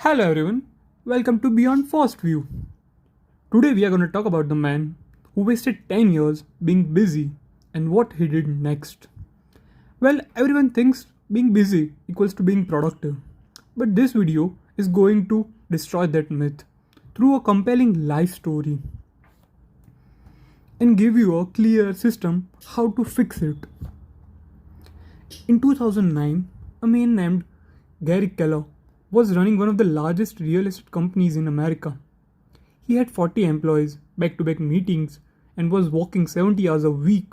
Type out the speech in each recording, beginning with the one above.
Hello everyone, welcome to Beyond First View. Today we are going to talk about the man who wasted 10 years being busy and what he did next. Well, everyone thinks being busy equals to being productive, but this video is going to destroy that myth through a compelling life story and give you a clear system how to fix it. In 2009, a man named Gary Keller was running one of the largest real estate companies in America. He had 40 employees, back to back meetings, and was working 70 hours a week.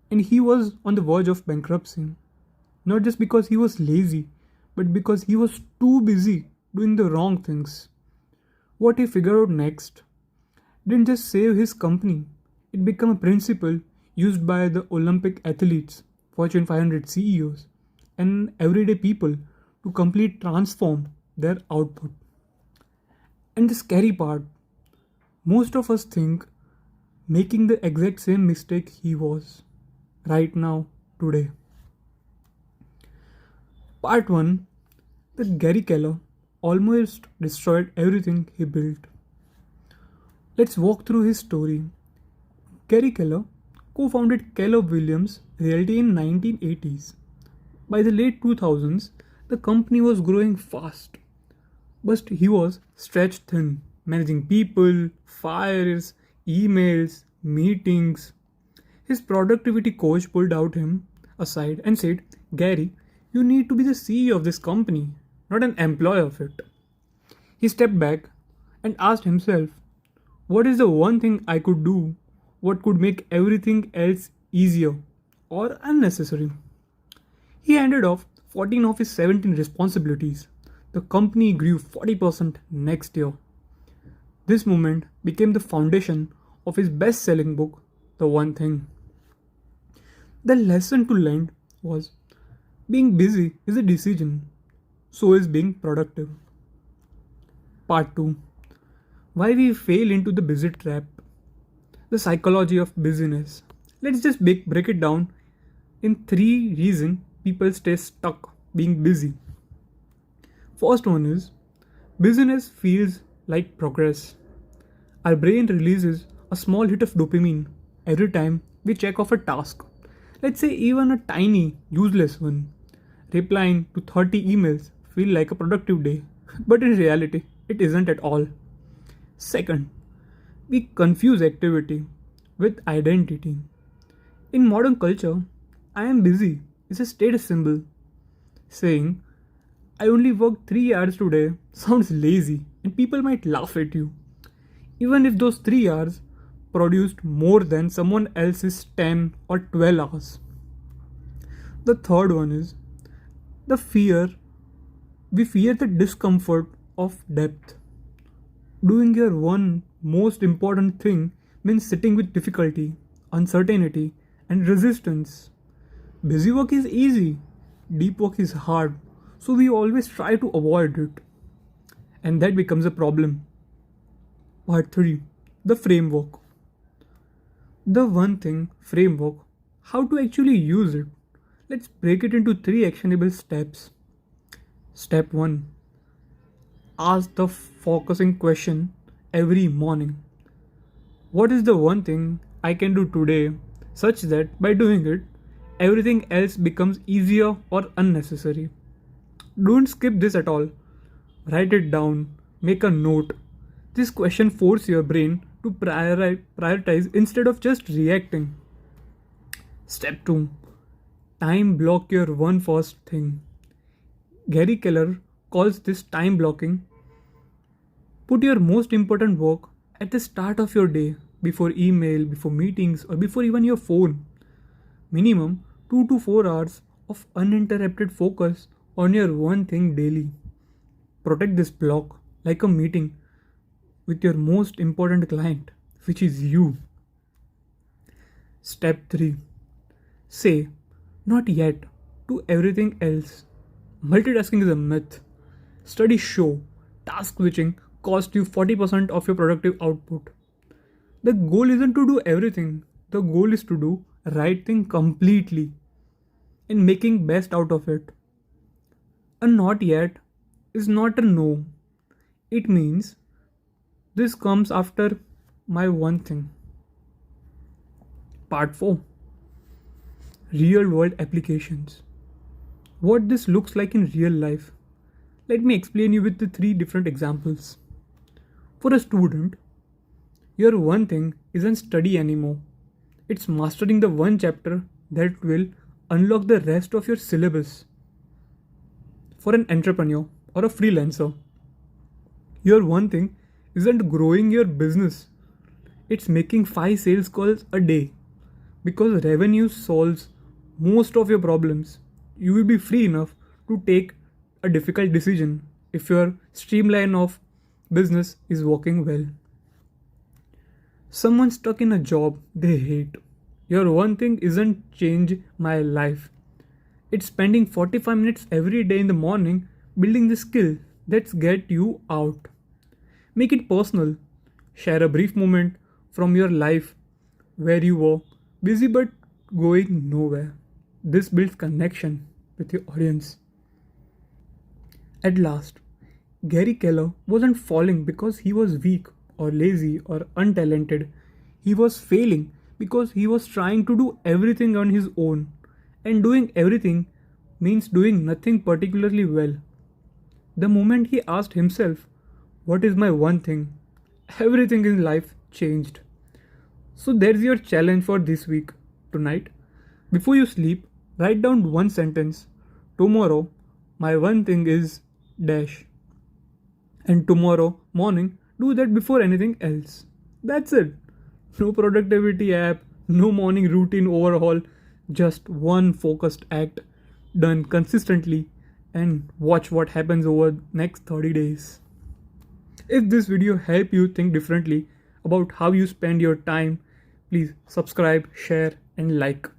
And he was on the verge of bankruptcy. Not just because he was lazy, but because he was too busy doing the wrong things. What he figured out next didn't just save his company, it became a principle used by the Olympic athletes, Fortune 500 CEOs, and everyday people to completely transform their output. And the scary part, most of us think making the exact same mistake he was right now, today. Part 1, that Gary Keller almost destroyed everything he built. Let's walk through his story. Gary Keller co-founded Keller Williams Realty in 1980s. By the late 2000s, the company was growing fast, but he was stretched thin, managing people, fires, emails, meetings. His productivity coach pulled out him aside and said, "Gary, you need to be the CEO of this company, not an employee of it." He stepped back and asked himself, what is the one thing I could do? What could make everything else easier or unnecessary? He handed off 14 of his 17 responsibilities. The company grew 40% next year. This moment became the foundation of his best selling book, The One Thing. The lesson to learn was being busy is a decision, so is being productive. Part 2, why we fail into the busy trap. The psychology of busyness. Let's just break it down in 3 reasons people stay stuck being busy. First one is busyness feels like progress. Our brain releases a small hit of dopamine every time we check off a task. Let's say even a tiny, useless one. Replying to 30 emails feel like a productive day, but in reality, it isn't at all. Second, we confuse activity with identity. In modern culture, I am busy is a status symbol. Saying, I only worked 3 hours today sounds lazy and people might laugh at you, even if those 3 hours produced more than someone else's 10 or 12 hours. The third one is the fear. We fear the discomfort of depth. Doing your one most important thing means sitting with difficulty, uncertainty, and resistance. Busy work is easy, deep work is hard, so we always try to avoid it. And that becomes a problem. Part 3, the framework. The one thing framework, how to actually use it. Let's break it into 3 actionable steps. Step 1, ask the focusing question every morning. What is the one thing I can do today such that by doing it, everything else becomes easier or unnecessary? Don't skip this at all. Write it down, make a note. This question forces your brain to prioritize instead of just reacting. Step 2, time block your one first thing. Gary Keller calls this time blocking. Put your most important work at the start of your day, before email, before meetings, or before even your phone. Minimum 2 to 4 hours of uninterrupted focus on your one thing daily. Protect this block like a meeting with your most important client, which is you. Step 3, say not yet to everything else. Multitasking is a myth. Studies show task switching costs you 40% of your productive output. The goal isn't to do everything. The goal is to do right thing completely and making best out of it. A not yet is not a no. It means this comes after my one thing. Part 4, Real World Applications. What this looks like in real life. Let me explain you with the three different examples. For a student, your one thing isn't study anymore. It's mastering the one chapter that will unlock the rest of your syllabus. For an entrepreneur or a freelancer, your one thing isn't growing your business. It's making 5 sales calls a day. Because revenue solves most of your problems, you will be free enough to take a difficult decision if your streamline of business is working well. Someone stuck in a job they hate. Your one thing isn't change my life. It's spending 45 minutes every day in the morning building the skill that's get you out. Make it personal. Share a brief moment from your life where you were busy but going nowhere. This builds connection with your audience. At last, Gary Keller wasn't falling because he was weak or lazy or untalented. He was failing because he was trying to do everything on his own. And doing everything means doing nothing particularly well. The moment he asked himself, "What is my one thing?" everything in life changed. So there's your challenge for this week. Tonight, before you sleep, write down one sentence. Tomorrow, my one thing is dash. And tomorrow morning, do that before anything else. That's it. No productivity app, no morning routine overhaul, just one focused act done consistently, and watch what happens over next 30 days. If this video helped you think differently about how you spend your time, please subscribe, share and like.